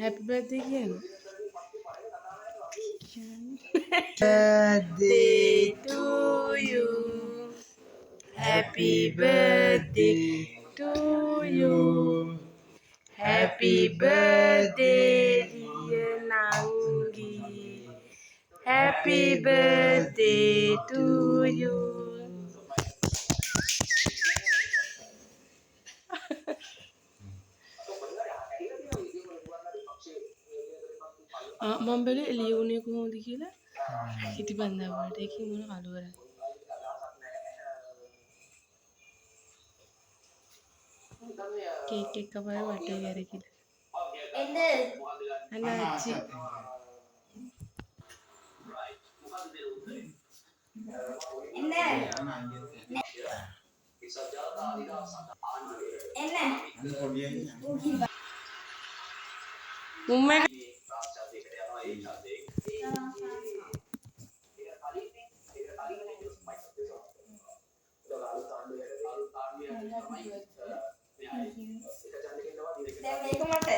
Happy birthday again. Birthday To you. Happy birthday to you. Happy birthday, dear Nangi. Happy birthday to you. මම බැලුවේ එළියුනේ කොහොමද කියලා. හිටි බන්දා වලට ඒකේ මොන කලවරයි. කේක් එක කපලා වටේ ගැරකිලා. අනාච්චි. මුම්මේ දැන් මේක මට